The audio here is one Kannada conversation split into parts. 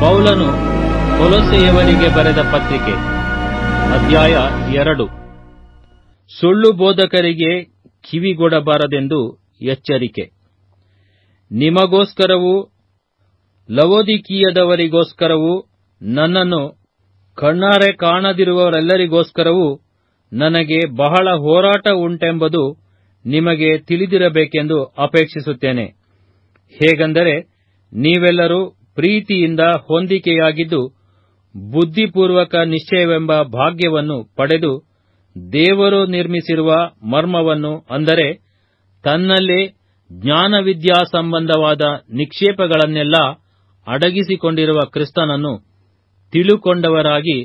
ಪೌಲನು ಕೊಲೊಸ್ಸೆಯವರಿಗೆ ಬರೆದ ಪತ್ರಿಕೆ ಅಧ್ಯಾಯ 2. ಸುಳ್ಳು ಬೋಧಕರಿಗೆ ಕಿವಿಗೊಡಬಾರದೆಂದು ಎಚ್ಚರಿಕೆ. ನಿಮಗೋಸ್ಕರವೂ ಲವೊದಿಕೀಯದವರಿಗೋಸ್ಕರವೂ ನನ್ನನ್ನು ಕಣ್ಣಾರೆ ಕಾಣದಿರುವವರೆಲ್ಲರಿಗೋಸ್ಕರವೂ ನನಗೆ ಬಹಳ ಹೋರಾಟ ಉಂಟೆಂಬುದು ನಿಮಗೆ ತಿಳಿದಿರಬೇಕೆಂದು ಅಪೇಕ್ಷಿಸುತ್ತೇನೆ. ಹೇಗೆಂದರೆ, ನೀವೆಲ್ಲರೂ ಪ್ರೀತಿಯಿಂದ ಹೊಂದಿಕೆಯಾಗಿದ್ದು ಬುದ್ಧಿಪೂರ್ವಕ ನಿಶ್ಚಯವೆಂಬ ಭಾಗ್ಯವನ್ನು ಪಡೆದು ದೇವರು ನಿರ್ಮಿಸಿರುವ ಮರ್ಮವನ್ನು, ಅಂದರೆ ತನ್ನಲ್ಲೇ ಜ್ಞಾನವಿದ್ಯಾ ಸಂಬಂಧವಾದ ನಿಕ್ಷೇಪಗಳನ್ನೆಲ್ಲ ಅಡಗಿಸಿಕೊಂಡಿರುವ ಕ್ರಿಸ್ತನನ್ನು ತಿಳುಕೊಂಡವರಾಗಿ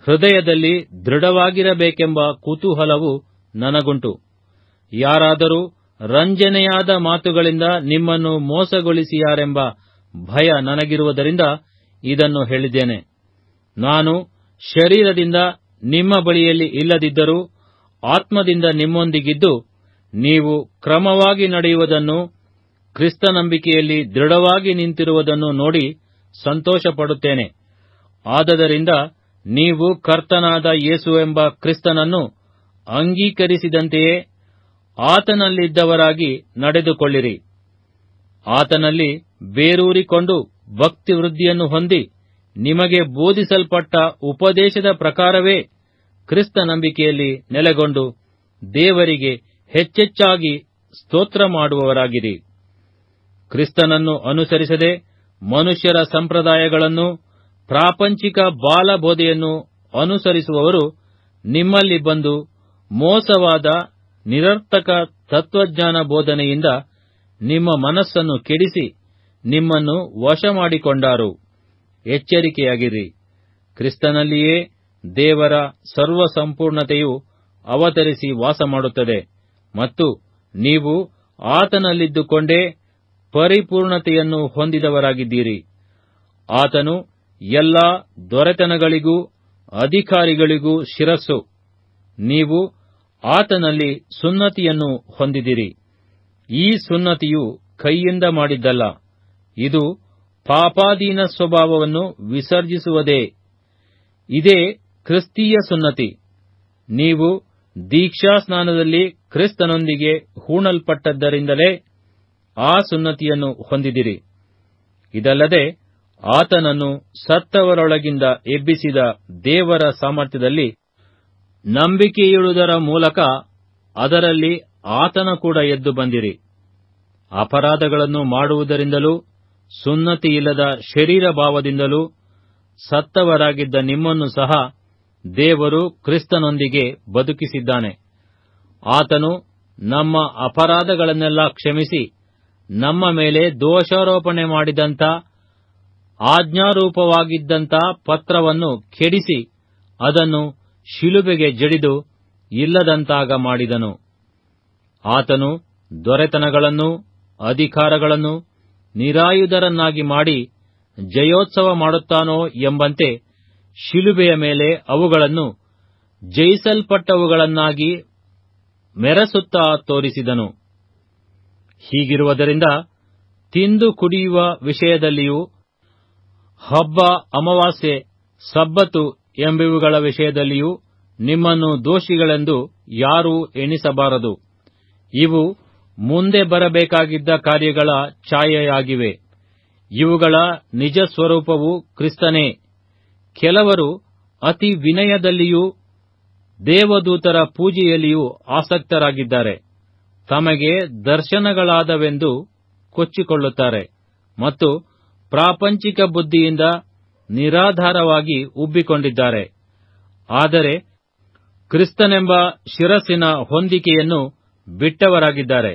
ಹೃದಯದಲ್ಲಿ ದೃಢವಾಗಿರಬೇಕೆಂಬ ಕುತೂಹಲವು ನನಗುಂಟು. ಯಾರಾದರೂ ರಂಜನೆಯಾದ ಮಾತುಗಳಿಂದ ನಿಮ್ಮನ್ನು ಮೋಸಗೊಳಿಸಿಯಾರೆಂಬ ಭಯ ನನಗಿರುವುದರಿಂದ ಇದನ್ನು ಹೇಳಿದ್ದೇನೆ. ನಾನು ಶರೀರದಿಂದ ನಿಮ್ಮ ಬಳಿಯಲ್ಲಿ ಇಲ್ಲದಿದ್ದರೂ ಆತ್ಮದಿಂದ ನಿಮ್ಮೊಂದಿಗಿದ್ದು ನೀವು ಕ್ರಮವಾಗಿ ನಡೆಯುವುದನ್ನು, ಕ್ರಿಸ್ತನಂಬಿಕೆಯಲ್ಲಿ ದೃಢವಾಗಿ ನಿಂತಿರುವುದನ್ನು ನೋಡಿ ಸಂತೋಷಪಡುತ್ತೇನೆ. ಆದದರಿಂದ ನೀವು ಕರ್ತನಾದ ಯೇಸುವೆಂಬ ಕ್ರಿಸ್ತನನ್ನು ಅಂಗೀಕರಿಸಿದಂತೆಯೇ ಆತನಲ್ಲಿದ್ದವರಾಗಿ ನಡೆದುಕೊಳ್ಳಿರಿ. ಆತನಲ್ಲಿ ಬೇರೂರಿಕೊಂಡು ಭಕ್ತಿವೃದ್ಧಿಯನ್ನು ಹೊಂದಿ ನಿಮಗೆ ಬೋಧಿಸಲ್ಪಟ್ಟ ಉಪದೇಶದ ಪ್ರಕಾರವೇ ಕ್ರಿಸ್ತನಂಬಿಕೆಯಲ್ಲಿ ನೆಲೆಗೊಂಡು ದೇವರಿಗೆ ಹೆಚ್ಚೆಚ್ಚಾಗಿ ಸ್ತೋತ್ರ ಮಾಡುವವರಾಗಿರಿ. ಕ್ರಿಸ್ತನನ್ನು ಅನುಸರಿಸದೆ ಮನುಷ್ಯರ ಸಂಪ್ರದಾಯಗಳನ್ನು, ಪ್ರಾಪಂಚಿಕ ಬಾಲಬೋಧೆಯನ್ನು ಅನುಸರಿಸುವವರು ನಿಮ್ಮಲ್ಲಿ ಬಂದು ಮೋಸವಾದ ನಿರರ್ಥಕ ತತ್ವಜ್ಞಾನ ಬೋಧನೆಯಿಂದ ನಿಮ್ಮ ಮನಸ್ಸನ್ನು ಕೆಡಿಸಿ ನಿಮ್ಮನ್ನು ವಶಮಾಡಿಕೊಂಡಾರು. ಎಚ್ಚರಿಕೆಯಾಗಿರಿ. ಕ್ರಿಸ್ತನಲ್ಲಿಯೇ ದೇವರ ಸರ್ವಸಂಪೂರ್ಣತೆಯು ಅವತರಿಸಿ ವಾಸಮಾಡುತ್ತದೆ ಮತ್ತು ನೀವು ಆತನಲ್ಲಿದ್ದುಕೊಂಡೇ ಪರಿಪೂರ್ಣತೆಯನ್ನು ಹೊಂದಿದವರಾಗಿದ್ದೀರಿ. ಆತನು ಎಲ್ಲಾ ದೊರೆತನಗಳಿಗೂ ಅಧಿಕಾರಿಗಳಿಗೂ ಶಿರಸ್ಸು. ನೀವು ಆತನಲ್ಲಿ ಸುನ್ನತಿಯನ್ನು ಹೊಂದಿದಿರಿ. ಈ ಸುನ್ನತಿಯು ಕೈಯಿಂದ ಮಾಡಿದ್ದಲ್ಲ, ಇದು ಪಾಪಾಧೀನ ಸ್ವಭಾವವನ್ನು ವಿಸರ್ಜಿಸುವುದೇ. ಇದೇ ಕ್ರಿಸ್ತೀಯ ಸುನ್ನತಿ. ನೀವು ದೀಕ್ಷಾಸ್ನಾನದಲ್ಲಿ ಕ್ರಿಸ್ತನೊಂದಿಗೆ ಹೂಣಲ್ಪಟ್ಟದ್ದರಿಂದಲೇ ಆ ಸುನ್ನತಿಯನ್ನು ಹೊಂದಿದಿರಿ. ಇದಲ್ಲದೆ ಆತನನ್ನು ಸತ್ತವರೊಳಗಿಂದ ಎಬ್ಬಿಸಿದ ದೇವರ ಸಾಮರ್ಥ್ಯದಲ್ಲಿ ನಂಬಿಕೆಯಿಡುವುದರ ಮೂಲಕ ಅದರಲ್ಲಿ ಆತನ ಕೂಡ ಎದ್ದು ಬಂದಿರಿ. ಅಪರಾಧಗಳನ್ನು ಮಾಡುವುದರಿಂದಲೂ ಸುನ್ನತಿಯಿಲ್ಲದ ಶರೀರ ಭಾವದಿಂದಲೂ ಸತ್ತವರಾಗಿದ್ದ ನಿಮ್ಮನ್ನು ಸಹ ದೇವರು ಕ್ರಿಸ್ತನೊಂದಿಗೆ ಬದುಕಿಸಿದ್ದಾನೆ. ಆತನು ನಮ್ಮ ಅಪರಾಧಗಳನ್ನೆಲ್ಲ ಕ್ಷಮಿಸಿ ನಮ್ಮ ಮೇಲೆ ದೋಷಾರೋಪಣೆ ಮಾಡಿದಂಥ ಆಜ್ಞಾರೂಪವಾಗಿದ್ದಂಥ ಪತ್ರವನ್ನು ಕೆಡಿಸಿ ಅದನ್ನು ಶಿಲುಬೆಗೆ ಜಡಿದು ಇಲ್ಲದಂತಾಗ ಮಾಡಿದನು. ಆತನು ದೊರೆತನಗಳನ್ನು, ಅಧಿಕಾರಗಳನ್ನು ನಿರಾಯುಧರನ್ನಾಗಿ ಮಾಡಿ ಜಯೋತ್ಸವ ಮಾಡುತ್ತಾನೋ ಎಂಬಂತೆ ಶಿಲುಬೆಯ ಮೇಲೆ ಅವುಗಳನ್ನು ಜಯಿಸಲ್ಪಟ್ಟವುಗಳನ್ನಾಗಿ ಮೆರೆಸುತ್ತಾ ತೋರಿಸಿದನು. ಹೀಗಿರುವುದರಿಂದ ತಿಂದು ಕುಡಿಯುವ ವಿಷಯದಲ್ಲಿಯೂ ಹಬ್ಬ, ಅಮಾವಾಸ್ಯೆ, ಸಬ್ಬತು ಎಂಬಿವುಗಳ ವಿಷಯದಲ್ಲಿಯೂ ನಿಮ್ಮನ್ನು ದೋಷಿಗಳೆಂದು ಯಾರೂ ಎಣಿಸಬಾರದು. ಇವು ಮುಂದೆ ಬರಬೇಕಾಗಿದ್ದ ಕಾರ್ಯಗಳ ಛಾಯೆಯಾಗಿವೆ. ಇವುಗಳ ನಿಜ ಸ್ವರೂಪವು ಕ್ರಿಸ್ತನೇ. ಕೆಲವರು ಅತಿ ವಿನಯದಲ್ಲಿಯೂ ದೇವದೂತರ ಪೂಜೆಯಲ್ಲಿಯೂ ಆಸಕ್ತರಾಗಿದ್ದಾರೆ. ತಮಗೆ ದರ್ಶನಗಳಾದವೆಂದು ಕೊಚ್ಚಿಕೊಳ್ಳುತ್ತಾರೆ ಮತ್ತು ಪ್ರಾಪಂಚಿಕ ಬುದ್ಧಿಯಿಂದ ನಿರಾಧಾರವಾಗಿ ಉಬ್ಬಿಕೊಂಡಿದ್ದಾರೆ. ಆದರೆ ಕ್ರಿಸ್ತನೆಂಬ ಶಿರಸ್ಸಿನ ಹೊಂದಿಕೆಯನ್ನು ಬಿಟ್ಟವರಾಗಿದ್ದಾರೆ.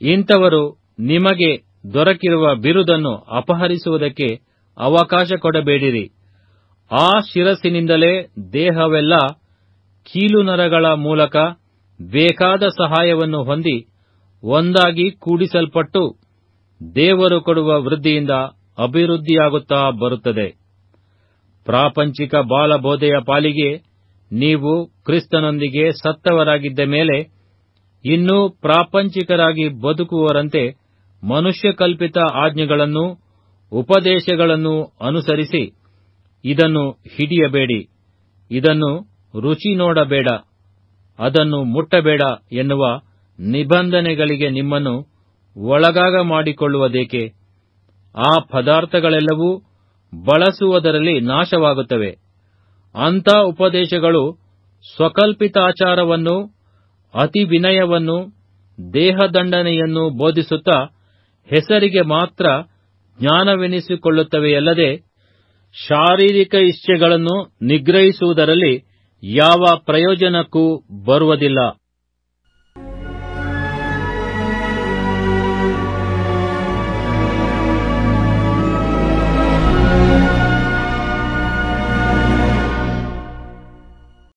ಇಂಥವರು ನಿಮಗೆ ದೊರಕಿರುವ ಬಿರುದನ್ನು ಅಪಹರಿಸುವುದಕ್ಕೆ ಅವಕಾಶ ಕೊಡಬೇಡಿರಿ. ಆ ಶಿರಸ್ಸಿನಿಂದಲೇ ದೇಹವೆಲ್ಲ ಕೀಲುನರಗಳ ಮೂಲಕ ಬೇಕಾದ ಸಹಾಯವನ್ನು ಹೊಂದಿ ಒಂದಾಗಿ ಕೂಡಿಸಲ್ಪಟ್ಟು ದೇವರು ಕೊಡುವ ವೃದ್ಧಿಯಿಂದ ಅಭಿವೃದ್ಧಿಯಾಗುತ್ತಾ ಬರುತ್ತದೆ. ಪ್ರಾಪಂಚಿಕ ಬಾಲಬೋಧೆಯ ಪಾಲಿಗೆ ನೀವು ಕ್ರಿಸ್ತನೊಂದಿಗೆ ಸತ್ತವರಾಗಿದ್ದ ಮೇಲೆ ಇನ್ನೂ ಪ್ರಾಪಂಚಿಕರಾಗಿ ಬದುಕುವವರಂತೆ ಮನುಷ್ಯ ಕಲ್ಪಿತ ಆಜ್ಞೆಗಳನ್ನು ಉಪದೇಶಗಳನ್ನು ಅನುಸರಿಸಿ, ಇದನ್ನು ಹಿಡಿಯಬೇಡಿ, ಇದನ್ನು ರುಚಿ ನೋಡಬೇಡ, ಅದನ್ನು ಮುಟ್ಟಬೇಡ ಎನ್ನುವ ನಿಬಂಧನೆಗಳಿಗೆ ನಿಮ್ಮನ್ನು ಒಳಗಾಗ ಮಾಡಿಕೊಳ್ಳುವುದೇಕೆ? ಆ ಪದಾರ್ಥಗಳೆಲ್ಲವೂ ಬಳಸುವುದರಲ್ಲಿ ನಾಶವಾಗುತ್ತವೆ. ಅಂಥ ಉಪದೇಶಗಳು ಸ್ವಕಲ್ಪಿತಾಚಾರವನ್ನು, ಅತಿ ವಿನಯವನ್ನು, ದೇಹದಂಡನೆಯನ್ನು ಬೋಧಿಸುತ್ತಾ ಹೆಸರಿಗೆ ಮಾತ್ರ ಜ್ಞಾನವೆನಿಸಿಕೊಳ್ಳುತ್ತವೆಯಲ್ಲದೆ ಶಾರೀರಿಕ ಇಚ್ಛೆಗಳನ್ನು ನಿಗ್ರಹಿಸುವುದರಲ್ಲಿ ಯಾವ ಪ್ರಯೋಜನಕ್ಕೂ ಬರುವುದಿಲ್ಲ.